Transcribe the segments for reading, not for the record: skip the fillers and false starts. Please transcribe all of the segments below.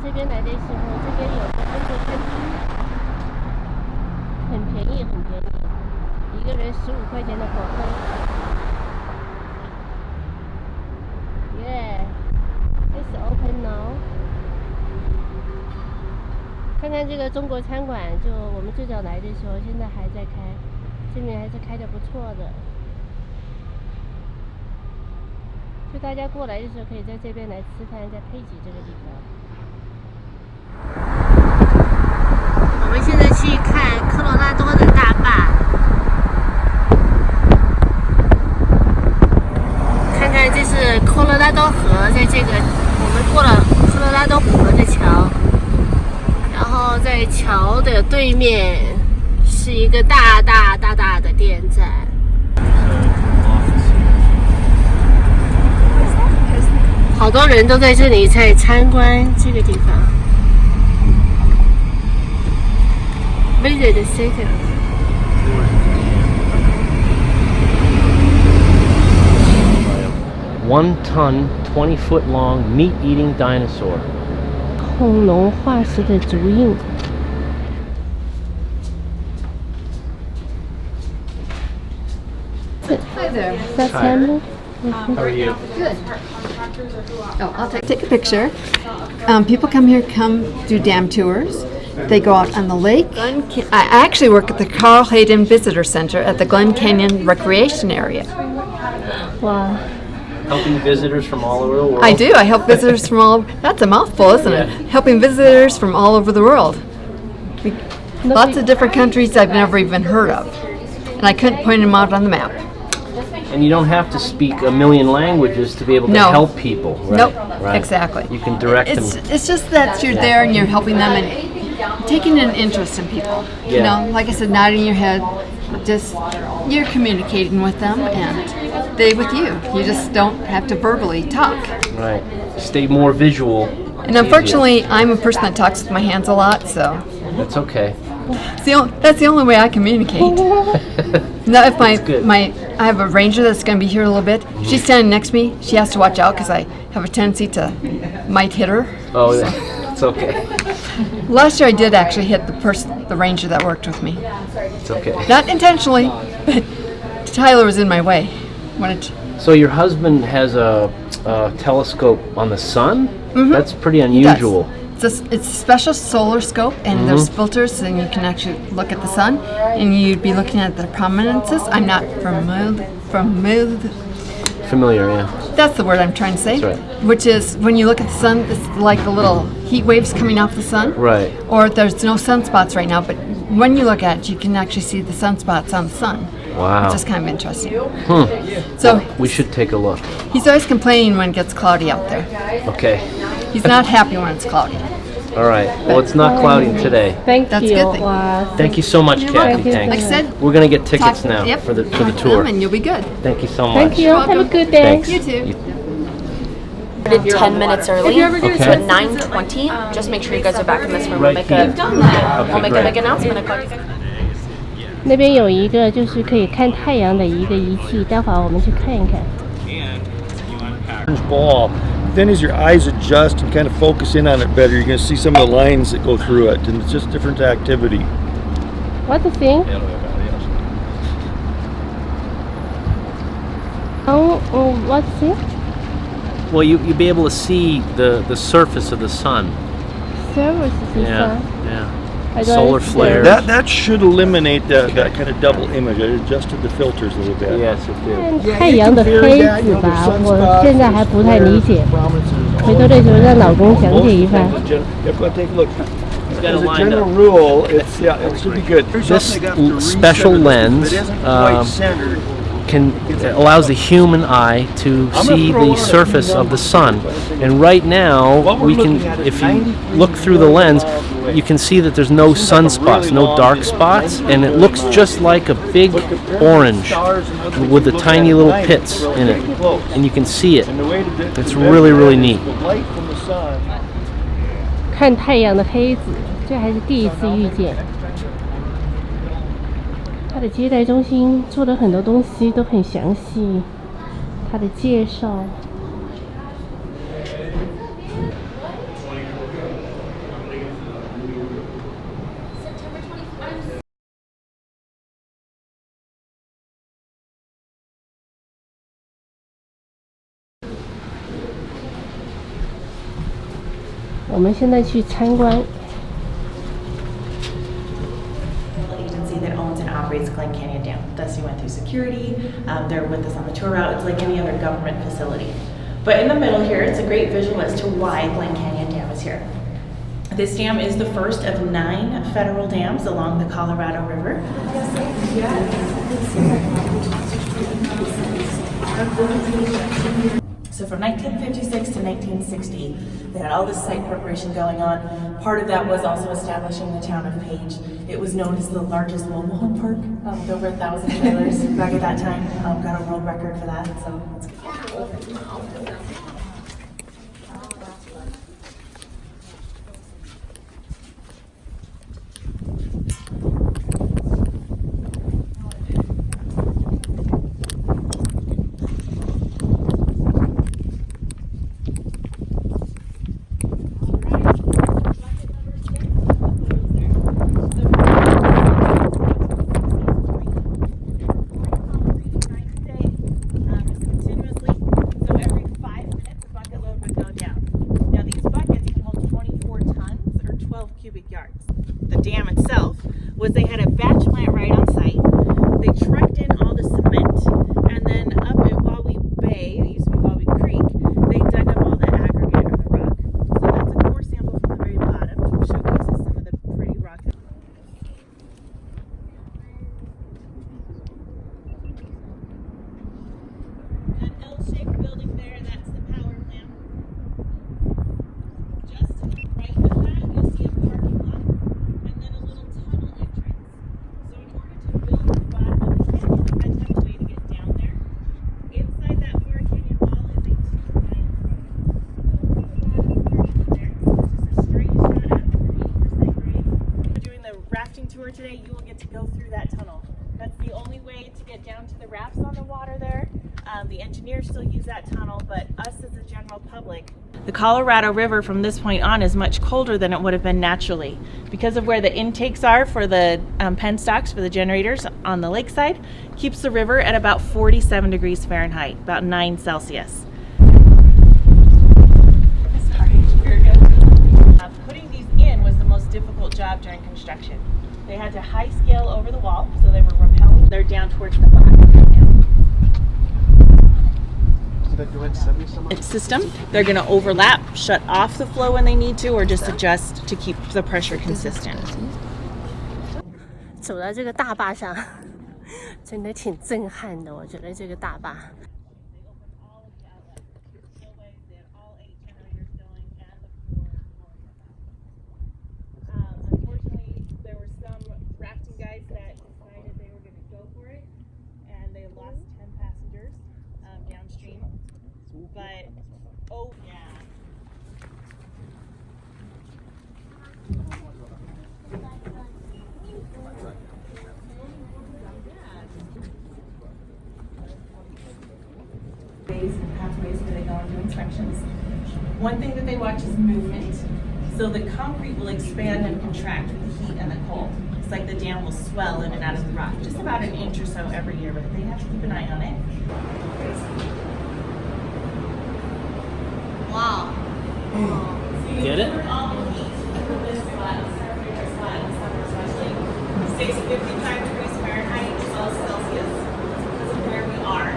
这边来的时候，这边有个中国餐厅，很便宜，很便宜，一个人15块钱的火锅。Yeah, it's open now. 看看这个中国餐馆，就我们最早来的时候，现在还在开，这边还是开得不错的。就大家过来的时候，可以在这边来吃饭，在佩吉这个地方。我们现在去看科罗拉多的大坝，看看这是科罗拉多河，在这个我们过了科罗拉多河的桥，然后在桥的对面是一个大的电站。好多人都在这里在参观这个地方。Visit the city. One ton, 20-foot long, meat-eating dinosaur. 恐龙化石的足印。Hi there. That's Samuel. How are you? Good. Oh, I'll take a picture. People come do dam tours. They go out on the lake. I actually work at the Carl Hayden Visitor Center at the Glen Canyon Recreation Area. Wow. Helping visitors from all over the world. I do. I help visitors from all. That's a mouthful, isn't it? Helping visitors from all over the world. Lots of different countries I've never even heard of, and I couldn't point them out on the map. And you don't have to speak a million languages to be able to help people, right? Nope, right. Exactly. You can direct them. It's just that you're there and you're helping them and taking an interest in people. You know, like I said, nodding your head, just you're communicating with them and they with you. You just don't have to verbally talk. Right. Stay more visual. And unfortunately, I'm a person that talks with my hands a lot, so. That's okay. That's the only way I communicate. Now, if I have a ranger that's going to be here a little bit. She's standing next to me. She has to watch out because I have a tendency to might hit her. Oh, so. It's okay. Last year I did actually hit the ranger that worked with me. It's okay. Not intentionally, but Tyler was in my way. So your husband has a telescope on the sun? Mm-hmm. That's pretty unusual. It's a special solar scope, and there's filters, and you can actually look at the sun, and you'd be looking at the prominences. I'm not familiar, yeah. That's the word I'm trying to say. That's right. Which is when you look at the sun, it's like the little heat waves coming off the sun. Right. Or there's no sunspots right now, but when you look at it, you can actually see the sunspots on the sun. Wow. It's just kind of interesting. So we should take a look. He's always complaining when it gets cloudy out there. Okay. He's not happy when it's cloudy. All right. Well, it's not cloudy today. That's you. Good thing. Thank you so much, Kathy. Thanks. Like I said, we're gonna get tickets now for the tour, and you'll be good. Thank you so much. Thank you. Have a good day. Thanks. You too. Did 10 minutes early, Okay. so at 9:20, just make sure you guys are back in this room. Right here. We'll make a big announcement. 那边有一个就是可以看太阳的一个仪器，待会儿我们去看一看。Ball. Then as your eyes adjust and kind of focus in on it better, you're going to see some of the lines that go through it, and it's just different activity. What the thing? What thing? Well, you'll be able to see the surface of the sun. Surface of the sun. Yeah. I don't Solar understand. flare. That should eliminate that kind of double image. I adjusted the filters a little bit. Yes, it did. 太阳的黑子吧，我现在还不太理解。回头的时候让老公讲解一番。Take a look. As a general rule, it should be good. This special lens allows the human eye to see the surface of the sun. And right now, if you look through the lens, you can see that there's no sunspots, no dark spots, and it looks just like a big orange with the tiny little pits in it. And you can see it. It's really, really neat. 看太阳的黑子，这还是第一次遇见。它的接待中心做的很多东西都很详细，它的介绍。我们现在去参观。 agency that owns and operates Glen Canyon Dam. Thus, you went through security. They're with us on the tour route. It's like any other government facility. But in the middle here, it's a great visual as to why Glen Canyon Dam is here. This dam is the first of 9 federal dams along the Colorado River. So from 1956 to 1960, they had all this site preparation going on. Part of that was also establishing the town of Page. It was known as the largest mobile home park with over 1,000 trailers back at that time. Got a world record for that. So it's good. The dam itself was they had a batch plant right on site. They trucked in all the cement, and then up at Wawie Bay, it used to be Wawie Creek, they dug up all the aggregate or the rock. So that's a core sample from the very bottom, which showcases some of the pretty rock. That L-shaped building there, that's the power plant. Just to the right of that, you'll see a parking lot. And then a little tunnel entrance. So in order to build the bottom of the canyon, you had to have a way to get down there. Inside that far canyon wall is a 2-mile road. So there, just a straight shot up with an 80% grade. If you're doing the rafting tour today, you will get to go through that tunnel. That's the only way to get down to the rafts on the water there. The engineers still use that tunnel, but us as the general public. The Colorado River from this point on is much colder than it would have been naturally. Because of where the intakes are for the penstocks for the generators on the lakeside, keeps the river at about 47 degrees Fahrenheit, about 9 Celsius. Sorry, you're good. Putting these in was the most difficult job during construction. They had to high scale over the wall, so they were rappelling. They're down towards the bottom right now. It's system. They're going to overlap, shut off the flow when they need to, or just adjust to keep the pressure consistent. 走到这个大坝上，真的挺震撼的。我觉得这个大坝。Unfortunately, there were some rafting guys that decided they were going to go for it, and they lost 10 passengers downstream. But oh yeah. Ways and pathways where they go and do inspections. One thing that they watch is movement. So the concrete will expand and contract with the heat and the cold. It's like the dam will swell in and out of the rock, just about an inch or so every year, but they have to keep an eye on it. Wow. Get it? All the heat from this spot, our favorite spot in summer especially, stays 55 degrees Fahrenheit, 12 Celsius. This is where we are.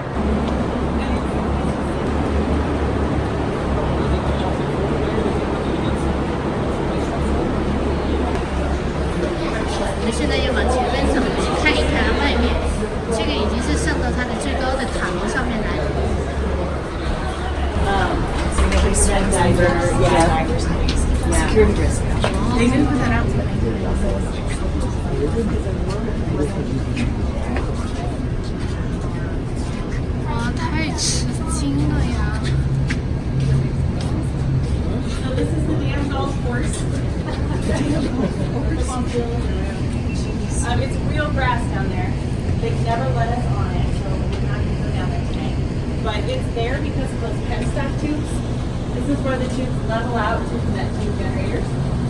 我们现在要往前面走，去看一看外面。这个已经是上到它的最高的塔楼上面来了。Security risk. They didn't put that out today. 哇，太吃惊了呀！ So this is the dam golf course. It's real grass down there. They never let us on it, so we're not going to go down there today. But it's there because of those penstock tubes. This is where the tubes level out to connect to the generators.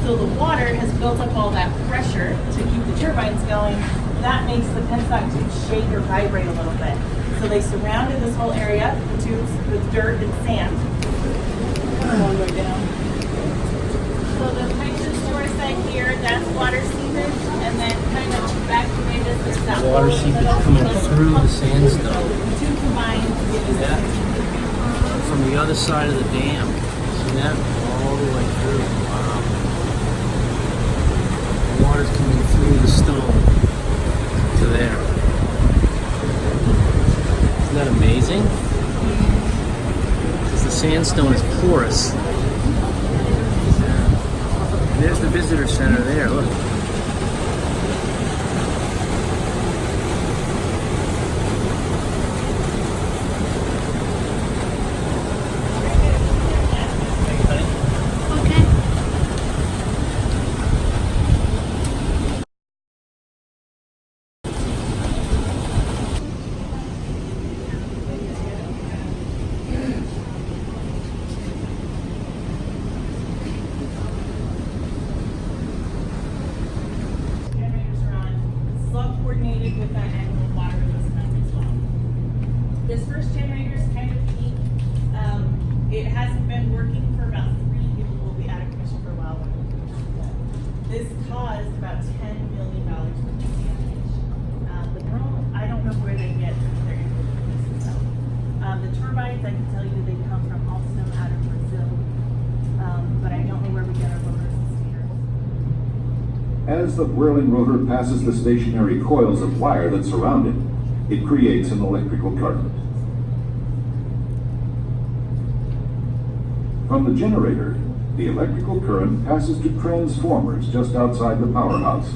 So the water has built up all that pressure to keep the turbines going. That makes the penstock tubes shake or vibrate a little bit. So they surrounded this whole area, the tubes, with dirt and sand. All the way down. through the sandstone. The two combined to give us that. From the other side of the dam. See that? All the way through. Wow. The water's coming through the stone to there. Isn't that amazing? Because the sandstone is porous. There's the visitor center there, look. Coordinated with that annual water release event as well. This first generator is kind of unique. It hasn't been working for about 3 years. It will be out of commission for a while. This caused about $10 million worth of damage. The drone, I don't know where they get their information. The turbines, I can tell you, they come from also out of Brazil, but I don't know where we get our motors and steers. As the whirling rotor passes the stationary coils of wire that surround it, it creates an electrical current. From the generator, the electrical current passes to transformers just outside the powerhouse.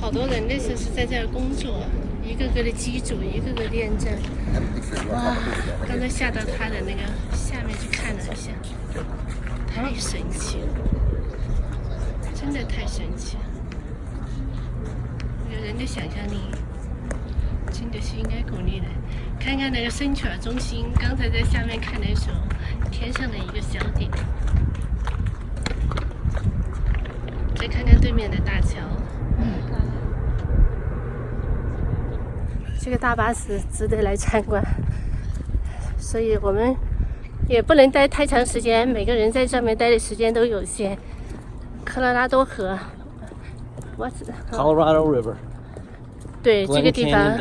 好多人那时候是在这儿工作，一个个的机组，一个个练证。哇！刚才下到他的那个下面去看了一下，太神奇了，真的太神奇了。有人的想象力真的是应该鼓励的。看看那个深圈中心，刚才在下面看的时候，天上的一个小点。再看看对面的大桥。这个大巴士值得来参观，所以我们也不能待太长时间，每个人在上面待的时间都有限。科罗拉多河 Colorado River. 对，这个地方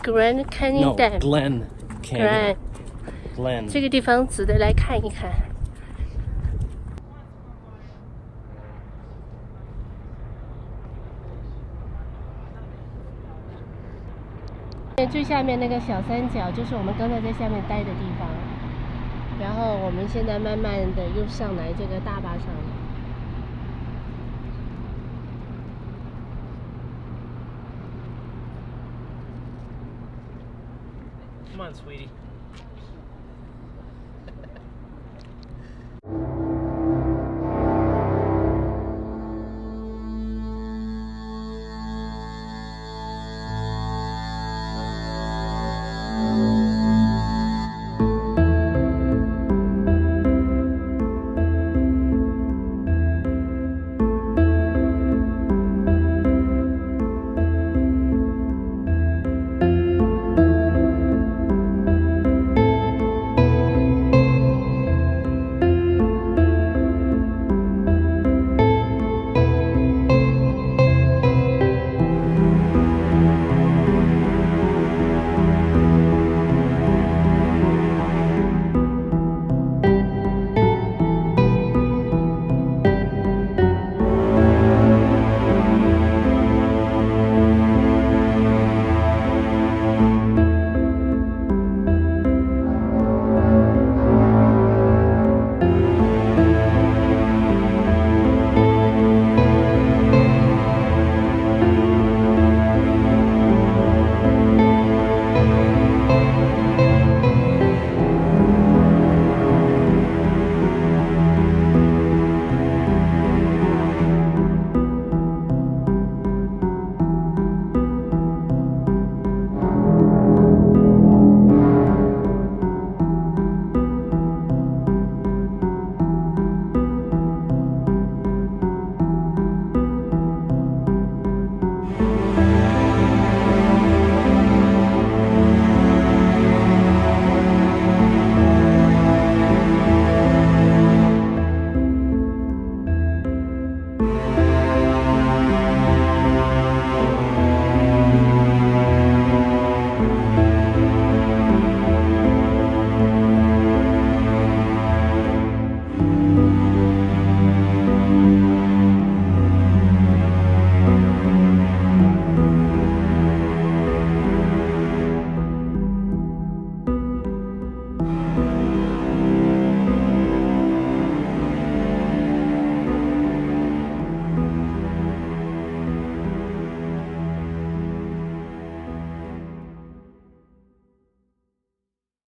Grand Canyon Dam. Grand Canyon Dam. No, Glen Canyon. Glen. 这个地方值得来看一看。最下面那个小三角就是我们刚才在下面待的地方，然后我们现在慢慢的又上来这个大坝上了。Come on, sweetie.